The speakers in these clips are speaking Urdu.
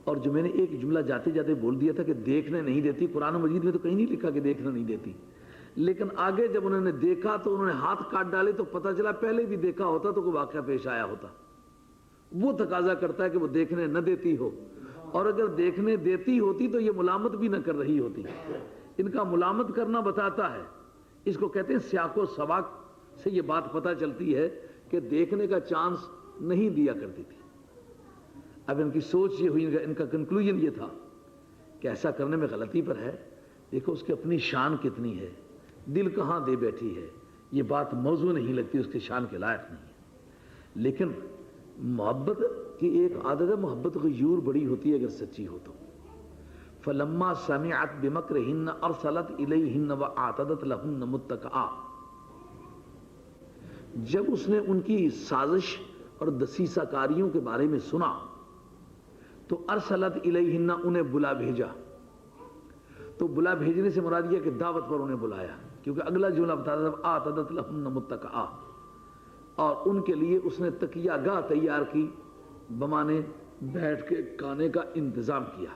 اور جو میں نے ایک جملہ جاتے جاتے بول دیا تھا کہ دیکھنے نہیں دیتی، قرآن مجید میں تو کہیں نہیں لکھا کہ دیکھنا نہیں دیتی، لیکن آگے جب انہوں نے دیکھا تو انہوں نے ہاتھ کاٹ ڈالے تو پتہ چلا پہلے بھی دیکھا ہوتا تو کوئی واقعہ پیش آیا ہوتا۔ وہ تقاضا کرتا ہے کہ وہ دیکھنے نہ دیتی ہو، اور اگر دیکھنے دیتی ہوتی تو یہ ملامت بھی نہ کر رہی ہوتی۔ ان کا ملامت کرنا بتاتا ہے، اس کو کہتے ہیں سیاق و سباق سے یہ بات پتہ چلتی ہے کہ دیکھنے کا چانس نہیں دیا کرتی تھی۔ اب ان کی سوچ یہ ہوئی، ان کا کنکلوژن یہ تھا کہ ایسا کرنے میں غلطی پر ہے، دیکھو اس کی اپنی شان کتنی ہے، دل کہاں دے بیٹھی ہے، یہ بات موضوع نہیں لگتی، اس کی شان کے لائق نہیں ہے۔ لیکن محبت کی ایک عادت ہے، محبت غیور بڑی ہوتی ہے اگر سچی ہو تو۔ فلما سمعت بمکرہن ارسلت الیہن واعتدت لہن متکئا، جب اس نے ان کی سازش اور دسیسہ کاریوں کے بارے میں سنا تو ارسلت الیہن، انہیں بلا بھیجا۔ تو بلا بھیجنے سے مراد یہ کہ دعوت پر انہیں بلایا، کیونکہ اگلا جملہ بتاتا تھا اعتدت لہن متکئا، اور ان کے لیے اس نے تکیہ گاہ تیار کی، بمانے بیٹھ کے کھانے کا انتظام کیا۔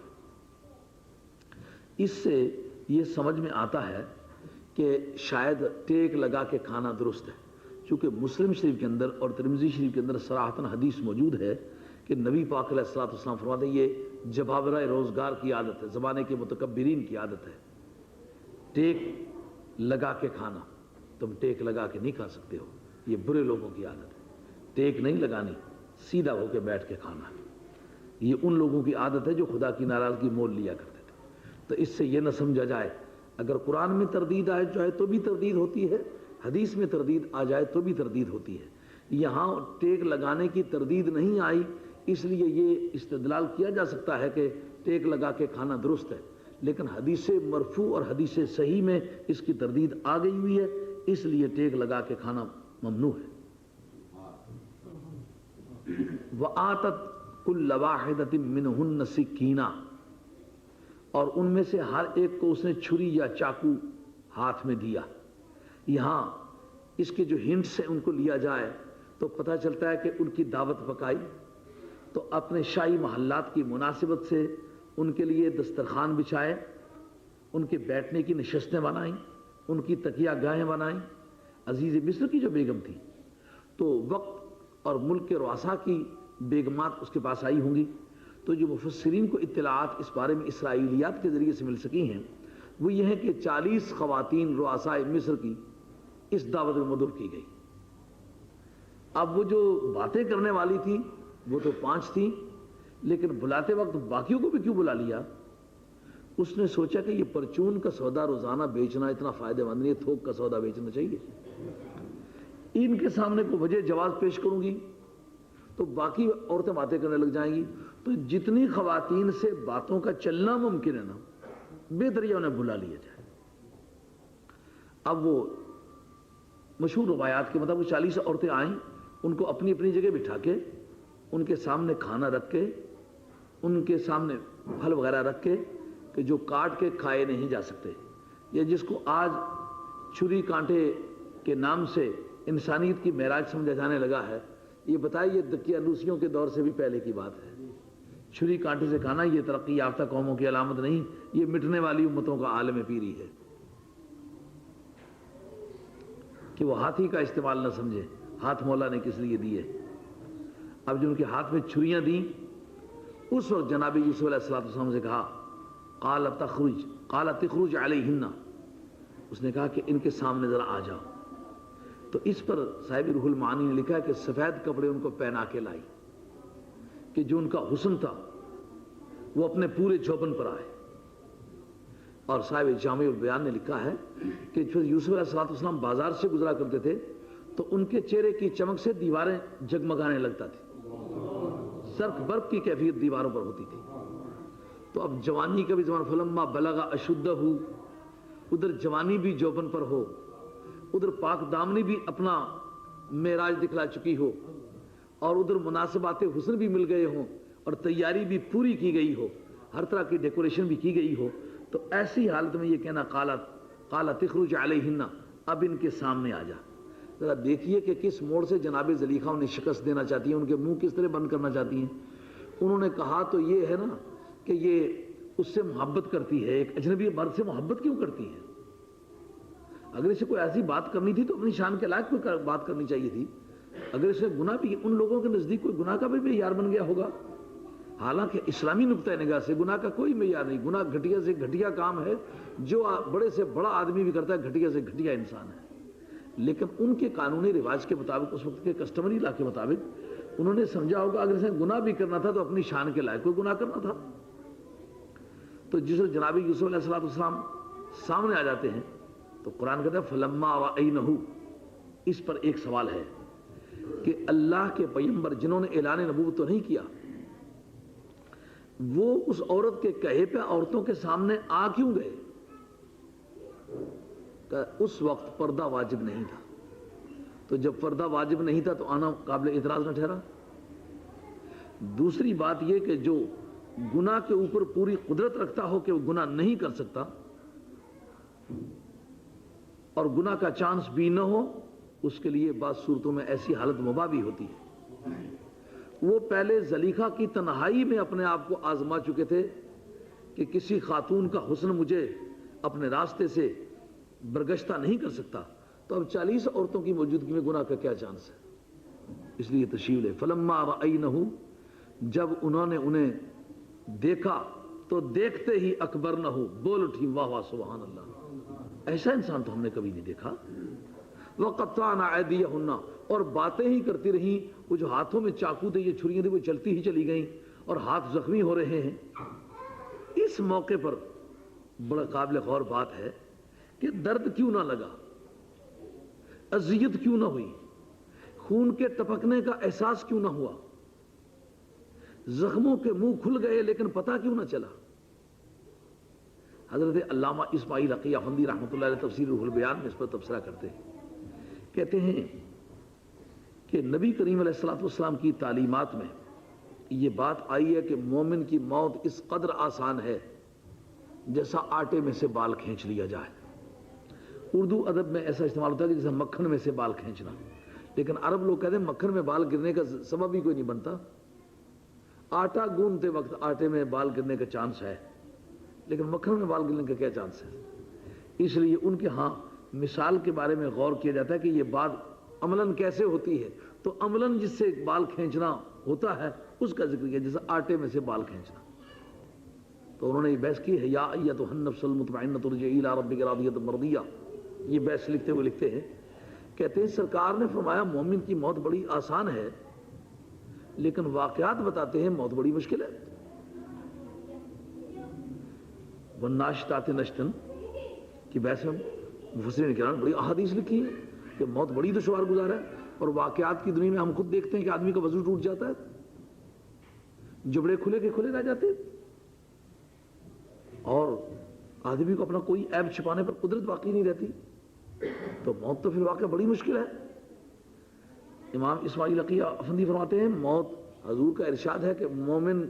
اس سے یہ سمجھ میں آتا ہے کہ شاید ٹیک لگا کے کھانا درست ہے، چونکہ مسلم شریف کے اندر اور ترمذی شریف کے اندر صراحتاً حدیث موجود ہے کہ نبی پاک علیہ الصلوۃ والسلام فرماتے ہیں یہ جبابرہ روزگار کی عادت ہے، زمانے کے متکبرین کی عادت ہے ٹیک لگا کے کھانا۔ تم ٹیک لگا کے نہیں کھا سکتے ہو، یہ برے لوگوں کی عادت ہے، ٹیک نہیں لگانی، سیدھا ہو کے بیٹھ کے کھانا۔ یہ ان لوگوں کی عادت ہے جو خدا کی ناراضگی مول لیا کرتے تھے۔ تو اس سے یہ نہ سمجھا جائے اگر قرآن میں تردید آ جائے تو بھی تردید ہوتی ہے، حدیث میں تردید آ جائے تو بھی تردید ہوتی ہے۔ یہاں ٹیک لگانے کی تردید نہیں آئی، اس لیے یہ استدلال کیا جا سکتا ہے کہ ٹیک لگا کے کھانا درست ہے، لیکن حدیث مرفوع اور حدیث صحیح میں اس کی تردید آ گئی ہوئی ہے، اس لیے ٹیک لگا کے کھانا ممنوع ہے۔ وَآتَتْ كُلَّ وَاحِدَةٍ مِّنْهُنَّ سِكِّینًا، اور ان میں سے ہر ایک کو اس نے چھری یا چاقو ہاتھ میں دیا۔ یہاں اس کے جو ہنٹ سے ان کو لیا جائے تو پتہ چلتا ہے کہ ان کی دعوت پکائی تو اپنے شاہی محلات کی مناسبت سے ان کے لیے دسترخوان بچھائے، ان کے بیٹھنے کی نشستیں بنائیں، ان کی تکیہ گاہیں بنائیں۔ عزیز مصر کی جو بیگم تھی تو وقت اور ملک کے رؤساء کی بیگمات اس کے پاس آئی ہوں گی، تو جو مفسرین کو اطلاعات اس بارے میں اسرائیلیات کے ذریعے سے مل سکی ہیں وہ یہ ہے کہ 40 خواتین رؤساء مصر کی اس دعوت میں مدعو کی گئی۔ اب وہ جو باتیں کرنے والی تھی وہ تو 5 تھیں، لیکن بلاتے وقت باقیوں کو بھی کیوں بلا لیا؟ اس نے سوچا کہ یہ پرچون کا سودا روزانہ بیچنا اتنا فائدہ مند نہیں ہے، تھوک کا سودا بیچنا چاہیے۔ ان کے سامنے کو وجہ جواز پیش کروں گی تو باقی عورتیں باتیں کرنے لگ جائیں گی، تو جتنی خواتین سے باتوں کا چلنا ممکن ہے نا، بہتر یہ انہیں بلا لیا جائے۔ اب وہ مشہور روایات کے مطابق 40 عورتیں آئیں، ان کو اپنی اپنی جگہ بٹھا کے ان کے سامنے کھانا رکھ کے، ان کے سامنے پھل وغیرہ رکھ کے کہ جو کاٹ کے کھائے نہیں جا سکتے، یا جس کو آج چھری کانٹے کے نام سے انسانیت کی معراج سمجھا جانے لگا ہے۔ یہ بتائیں یہ دقیانوسیوں کے دور سے بھی پہلے کی بات ہے۔ چھری کانٹے سے کھانا یہ ترقی یافتہ قوموں کی علامت نہیں، یہ مٹنے والی امتوں کا عالم پیری ہے کہ وہ ہاتھی کا استعمال نہ سمجھے، ہاتھ مولا نے کس لیے دیے۔ اب جو ان کے ہاتھ میں چھریاں دیں، اس وقت جناب یوسف علیہ السلام سے کہا قالت اخرج علیہن، اس نے کہا کہ ان کے سامنے ذرا آ جاؤ۔ تو اس پر صاحب روح المعانی نے لکھا ہے کہ سفید کپڑے ان کو پہنا کے لائی کہ جو ان کا حسن تھا وہ اپنے پورے جوبن پر آئے۔ اور صاحب جامع البیان نے لکھا ہے کہ جو یوسف علیہ السلام بازار سے گزرا کرتے تھے تو ان کے چہرے کی چمک سے دیواریں جگمگانے لگتا تھی، زرق برق کی کیفیت دیواروں پر ہوتی تھی۔ تو اب جوانی کا بھی زمان، فلما بلغ اشدہ، ادھر جوانی بھی جوبن پر ہو، ادھر پاک دامنی بھی اپنا معراج دکھلا چکی ہو، اور ادھر مناسبات حسن بھی مل گئے ہوں، اور تیاری بھی پوری کی گئی ہو، ہر طرح کی ڈیکوریشن بھی کی گئی ہو، تو ایسی حالت میں یہ کہنا قالت اخرج علیہن، اب ان کے سامنے آ جا۔ ذرا دیکھیے کہ کس موڑ سے جناب زلیخا انہیں شکست دینا چاہتی ہیں، ان کے منہ کس طرح بند کرنا چاہتی ہیں۔ انہوں نے کہا تو یہ ہے نا کہ یہ اس سے محبت کرتی ہے، ایک اجنبی مرد سے محبت کیوں کرتی ہے؟ اگر اسے کوئی ایسی بات کرنی تھی تو اپنی شان کے لائق کوئی بات کرنی چاہیے تھی. اگر اسے گناہ بھی، ان لوگوں کے نزدیک کوئی گناہ کا بھی معیار بن گیا ہوگا. حالانکہ اسلامی نقطۂ نگاہ سے گناہ کا کوئی معیار نہیں. گناہ گھٹیا سے گھٹیا کام ہے، جو بڑے سے بڑا آدمی بھی کرتا ہے گھٹیا سے گھٹیا انسان ہے. لیکن ان کے قانونی رواج کے مطابق، اس وقت کے کسٹمری لا کے مطابق انہوں نے سمجھا ہوگا اگر اسے گناہ بھی کرنا تھا تو اپنی شان کے لائق کوئی گناہ کرنا تھا. تو جس وقت جناب یوسف علیہ السلام سامنے آ جاتے ہیں تو قرآن کہتا ہے فلما رأینہ. اس پر ایک سوال ہے کہ اللہ کے پیغمبر جنہوں نے اعلان نبوت تو نہیں کیا، وہ اس عورت کے کہے پہ عورتوں کے سامنے آ کیوں گئے؟ کہ اس وقت پردہ واجب نہیں تھا. تو جب پردہ واجب نہیں تھا تو آنا قابل اعتراض نہ ٹھہرا. دوسری بات یہ کہ جو گناہ کے اوپر پوری قدرت رکھتا ہو کہ وہ گناہ نہیں کر سکتا اور گناہ کا چانس بھی نہ ہو، اس کے لیے بعض صورتوں میں ایسی حالت مباح بھی ہوتی ہے. وہ پہلے زلیخا کی تنہائی میں اپنے آپ کو آزما چکے تھے کہ کسی خاتون کا حسن مجھے اپنے راستے سے برگشتہ نہیں کر سکتا، تو اب 40 عورتوں کی موجودگی میں گناہ کا کیا چانس ہے؟ اس لیے تشریح لے فلما رأینہ، جب انہوں نے انہیں دیکھا تو دیکھتے ہی اکبر نہ ہو، بول اٹھی واہ واہ سبحان اللہ، ایسا انسان تو ہم نے کبھی نہیں دیکھا. وَقَطَّعْنَ أَيْدِيَهُنَّ، اور باتیں ہی کرتی رہیں. وہ جو ہاتھوں میں چاقو تھے، یہ چھریاں تھیں، وہ چلتی ہی چلی گئیں اور ہاتھ زخمی ہو رہے ہیں. اس موقع پر بڑا قابل غور بات ہے کہ درد کیوں نہ لگا، اذیت کیوں نہ ہوئی، خون کے ٹپکنے کا احساس کیوں نہ ہوا، زخموں کے منہ کھل گئے لیکن پتہ کیوں نہ چلا. حضرت علامہ اسماعیل عقیہ افندی رحمۃ اللہ علیہ تفسیر روح البیان میں اس پر تبصرہ کرتے ہیں. کہتے ہیں کہ نبی کریم علیہ السلام کی تعلیمات میں یہ بات آئی ہے کہ مومن کی موت اس قدر آسان ہے جیسا آٹے میں سے بال کھینچ لیا جائے. اردو ادب میں ایسا استعمال ہوتا ہے کہ جیسا مکھن میں سے بال کھینچنا، لیکن عرب لوگ کہتے ہیں مکھن میں بال گرنے کا سبب ہی کوئی نہیں بنتا. آٹا گوندتے وقت آٹے میں بال گرنے کا چانس ہے، لیکن مکھن میں بال گرنے کا کیا چانس ہے؟ اس لیے ان کے ہاں مثال کے بارے میں غور کیا جاتا ہے کہ یہ بات عملاً کیسے ہوتی ہے. تو عملاً جس سے بال کھینچنا ہوتا ہے اس کا ذکر کیا، جیسے آٹے میں سے بال کھینچنا. تو انہوں نے یہ بحث کی ہے یا ایتھا النفس المطمئنۃ ارجعی الی ربک راضیۃ مرضیہ. یہ بحث لکھتے ہوئے لکھتے ہیں، کہتے ہیں سرکار نے فرمایا مومن کی موت بڑی آسان ہے، لیکن واقعات بتاتے ہیں موت بڑی مشکل ہے. والناشطات نشطا کی بحث میں مفسرین کرام نے بڑی احادیث لکھی ہے کہ موت بڑی دشوار گزار ہے. اور واقعات کی دنیا میں ہم خود دیکھتے ہیں کہ آدمی کا وضو ٹوٹ جاتا ہے، جبڑے کھلے کے کھلے رہ جاتے ہیں، اور آدمی کو اپنا کوئی عیب چھپانے پر قدرت باقی نہیں رہتی. تو موت تو پھر واقعہ بڑی مشکل ہے. امام اسماعیل عقیہ افندی فرماتے ہیں موت، حضور کا ارشاد ہے کہ مومن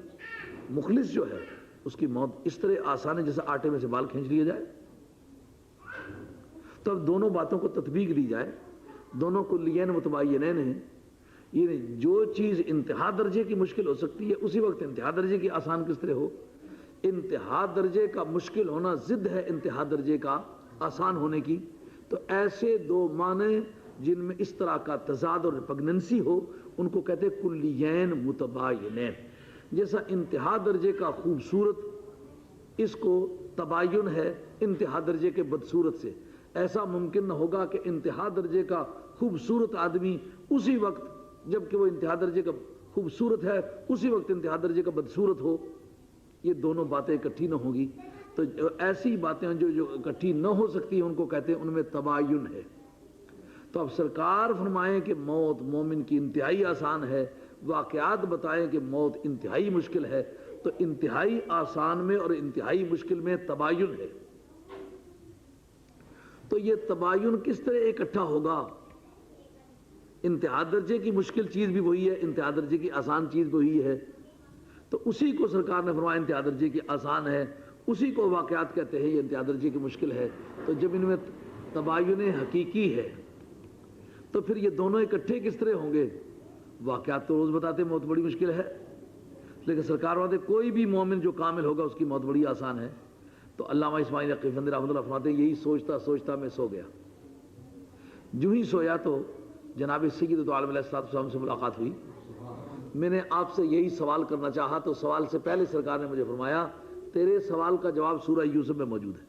مخلص جو ہے اس کی موت اس طرح آسان ہے جیسے آٹے میں سے بال کھینچ لیے جائے. تو اب دونوں باتوں کو تطبیق دی جائے، دونوں کلیین متباینین ہیں. یہ جو چیز انتہا درجے کی مشکل ہو سکتی ہے اسی وقت انتہا درجے کی آسان کس طرح ہو. انتہا درجے کا مشکل ہونا ضد ہے انتہا درجے کا آسان ہونے کی. تو ایسے دو معنی جن میں اس طرح کا تضاد اور ریپگننسی ہو ان کو کہتے ہیں کلیین متباینین. جیسا انتہا درجے کا خوبصورت اس کو تباین ہے انتہا درجے کے بدصورت سے، ایسا ممکن نہ ہوگا کہ انتہا درجے کا خوبصورت آدمی اسی وقت جب کہ وہ انتہا درجے کا خوبصورت ہے اسی وقت انتہا درجے کا بدصورت ہو. یہ دونوں باتیں اکٹھی نہ ہوں گی. تو ایسی باتیں جو اکٹھی نہ ہو سکتی ان کو کہتے ہیں ان میں تباین ہے. تو اب سرکار فرمائیں کہ موت مومن کی انتہائی آسان ہے، واقعات بتائیں کہ موت انتہائی مشکل ہے. تو انتہائی آسان میں اور انتہائی مشکل میں تباین ہے. تو یہ تباین کس طرح اکٹھا ہوگا؟ انتہا درجے کی مشکل چیز بھی وہی ہے، انتہا درجے کی آسان چیز بھی وہی ہے. تو اسی کو سرکار نے فرمایا انتہا درجے کی آسان ہے، اسی کو واقعات کہتے ہیں یہ انتہا درجے کی مشکل ہے. تو جب ان میں تباین حقیقی ہے تو پھر یہ دونوں اکٹھے کس طرح ہوں گے؟ واقعات تو روز بتاتے موت بڑی مشکل ہے، لیکن سرکار فرماتے کوئی بھی مومن جو کامل ہوگا اس کی موت بڑی آسان ہے. تو علامہ اسماعیل حقی افندی رحمۃ اللہ فرماتے ہیں یہی سوچتا سوچتا میں سو گیا. جو ہی سویا تو جناب سید دو عالم علیہ السلام سے ملاقات ہوئی. میں نے آپ سے یہی سوال کرنا چاہا تو سوال سے پہلے سرکار نے مجھے فرمایا تیرے سوال کا جواب سورہ یوسف میں موجود ہے.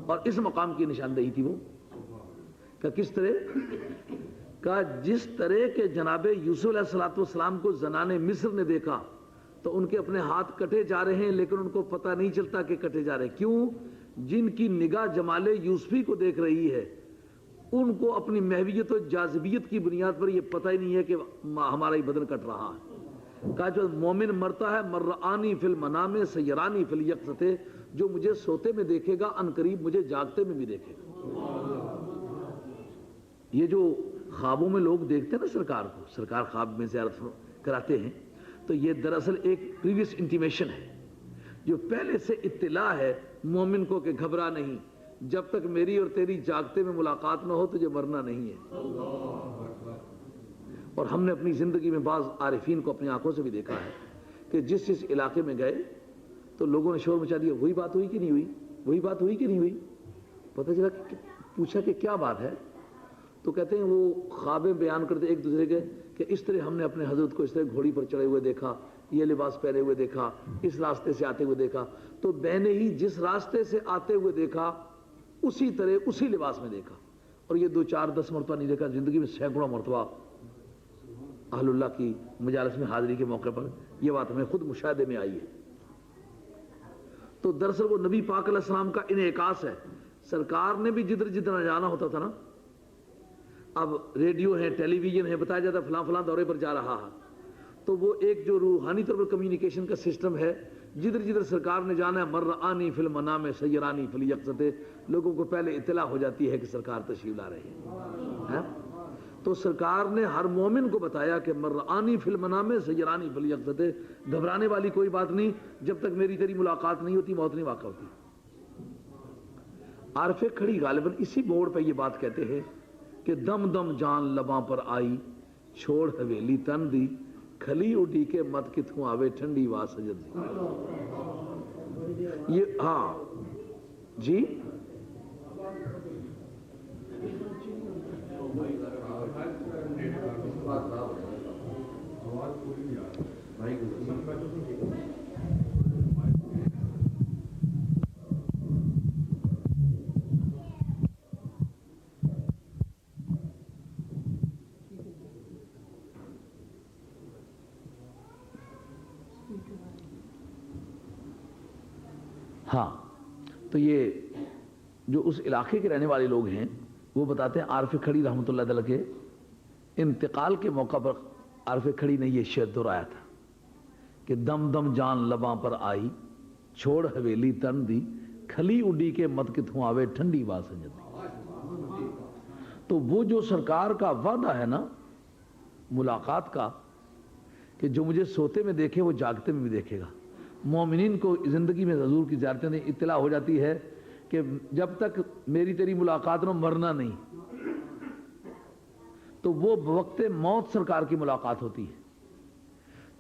اور اس مقام کی نشاندہی تھی وہ کہ کس طرح کا جس طرح کے جناب یوسف علیہ السلام کو زنان مصر نے دیکھا تو ان کے اپنے ہاتھ کٹے جا رہے ہیں لیکن ان کو پتہ نہیں چلتا کہ کٹے جا رہے ہیں. کیوں؟ جن کی نگاہ جمال یوسفی کو دیکھ رہی ہے ان کو اپنی محویت و جاذبیت کی بنیاد پر یہ پتہ ہی نہیں ہے کہ ہمارا ہی بدن کٹ رہا ہے. کہا جو مومن مرتا ہے مرآنی فی المنام سیرانی فی الیقظۃ، جو مجھے سوتے میں دیکھے گا ان قریب مجھے جاگتے میں بھی دیکھے گا. یہ جو خوابوں میں لوگ دیکھتے ہیں نا سرکار کو، سرکار خواب میں زیارت کراتے ہیں، تو یہ دراصل ایک پریویس انٹیمیشن ہے جو پہلے سے اطلاع ہے مومن کو کہ گھبرا نہیں، جب تک میری اور تیری جاگتے میں ملاقات نہ ہو تجھے مرنا نہیں ہے. اور ہم نے اپنی زندگی میں بعض عارفین کو اپنی آنکھوں سے بھی دیکھا ہے کہ جس علاقے میں گئے تو لوگوں نے شور مچا دیا وہی بات ہوئی کہ نہیں ہوئی، وہی بات ہوئی کہ نہیں ہوئی. پتہ چلا پوچھا کہ کیا بات ہے تو کہتے ہیں وہ خوابیں بیان کرتے ایک دوسرے کے کہ اس طرح ہم نے اپنے حضرت کو اس طرح گھوڑی پر چڑھے ہوئے دیکھا، یہ لباس پہنے ہوئے دیکھا، اس راستے سے آتے ہوئے دیکھا. تو میں نے ہی جس راستے سے آتے ہوئے دیکھا اسی طرح اسی لباس میں دیکھا. اور یہ 2 4 10 مرتبہ نہیں دیکھا، زندگی میں سینکڑوں مرتبہ اہل اللہ کی مجالس میں حاضری کے موقع پر یہ بات ہمیں خود مشاہدے میں آئی ہے. تو دراصل وہ نبی پاک علیہ السلام کا انعکاس ہے. سرکار نے بھی جدھر جدھر جانا ہوتا تھا نا، اب ریڈیو ہے، ٹیلی ویژن ہے، بتایا جاتا ہے فلاں فلاں دورے پر جا رہا ہے، تو وہ ایک جو روحانی طور پر کمیونیکیشن کا سسٹم ہے، جدھر جدھر سرکار نے جانا ہے مرآنی فی المنام سیرانی فی الیقظۃ، لوگوں کو پہلے اطلاع ہو جاتی ہے کہ سرکار تشریف لا رہے ہیں. تو سرکار نے ہر مومن کو بتایا کہ مرآنی فی المنام سیرانی فی الیقظۃ، گھبرانے والی کوئی بات نہیں، جب تک میری تیری ملاقات نہیں ہوتی موت نہیں واقع ہوتی. عارف کھڑی غالباً اسی موڑ پہ یہ بات کہتے ہیں کہ دم دم جان لباں پر آئی، چھوڑ حویلی تن دی، کھلی اڈی کے مت کتھوں آوے ٹھنڈی وا سجد دی. یہ ہاں جی ہاں. تو یہ جو اس علاقے کے رہنے والے لوگ ہیں وہ بتاتے ہیں عارف کھڑی رحمۃ اللہ علیہ کے انتقال کے موقع پر عارف کھڑی نے یہ شعر دہرایا تھا کہ دم دم جان لباں پر آئی، چھوڑ حویلی تن دی، کھلی اڈی کے مت کتھوں آوے ٹھنڈی وا سجد دی. تو وہ جو سرکار کا وعدہ ہے نا ملاقات کا کہ جو مجھے سوتے میں دیکھے وہ جاگتے میں بھی دیکھے گا. مومنین کو زندگی میں حضور کی زیارتیں اطلاع ہو جاتی ہے کہ جب تک میری تیری ملاقات نہ مرنا نہیں. تو وہ وقت موت سرکار کی ملاقات ہوتی ہے.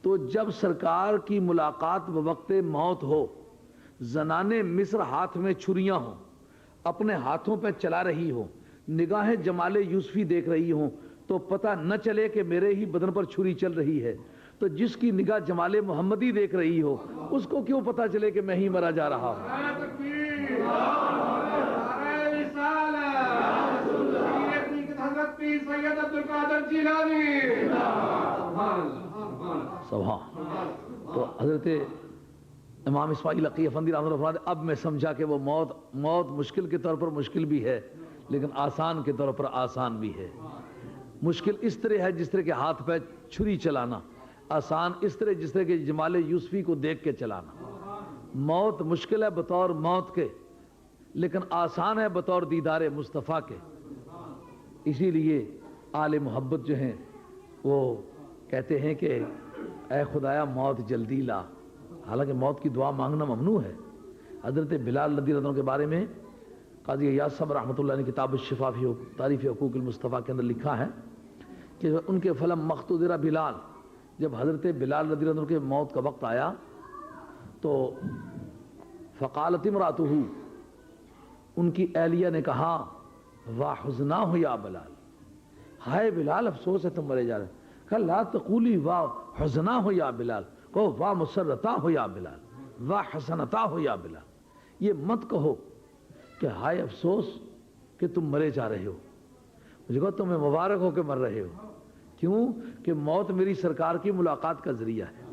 تو جب سرکار کی ملاقات وقت موت ہو، زنان مصر ہاتھ میں چھریاں ہوں، اپنے ہاتھوں پہ چلا رہی ہو، نگاہیں جمال یوسفی دیکھ رہی ہوں، تو پتہ نہ چلے کہ میرے ہی بدن پر چھری چل رہی ہے. تو جس کی نگاہ جمال محمدی دیکھ رہی ہو اس کو کیوں پتہ چلے کہ میں ہی مرا جا رہا ہوں. تو حضرت امام اسماعیل حقی افندی رحمۃ اللہ علیہ اب میں سمجھا کہ وہ موت مشکل کے طور پر مشکل بھی ہے لیکن آسان کے طور پر آسان بھی ہے. مشکل اس طرح ہے جس طرح کے ہاتھ پہ چھری چلانا، آسان اس طرح جس طرح کے جمال یوسفی کو دیکھ کے چلانا. موت مشکل ہے بطور موت کے لیکن آسان ہے بطور دیدار مصطفیٰ کے. اسی لیے آل محبت جو ہیں وہ کہتے ہیں کہ اے خدایا موت جلدی لا. حالانکہ موت کی دعا مانگنا ممنوع ہے. حضرت بلال رضی اللہ عنہ کے بارے میں قاضی ایاز صاحب رحمۃ اللہ نے کتاب الشفا فی تعریف حقوق المصطفیٰ کے اندر لکھا ہے کہ ان کے فلم مختدر بلال جب حضرت بلال رضی اللہ عنہ کے موت کا وقت آیا تو فقالت امرأتہ، ان کی اہلیہ نے کہا واحزناہ یا بلال، ہائے بلال افسوس ہے تم مرے جا رہے ہیں۔ کہا لا تقولی واحزناہ یا بلال، کہو وا مسرتاہ یا بلال، وا حسنتاہ یا بلال، یہ مت کہو کہ ہائے افسوس کہ تم مرے جا رہے ہو، مجھے کہو تمہیں مبارک ہو کہ مر رہے ہو، کیوں کہ موت میری سرکار کی ملاقات کا ذریعہ ہے۔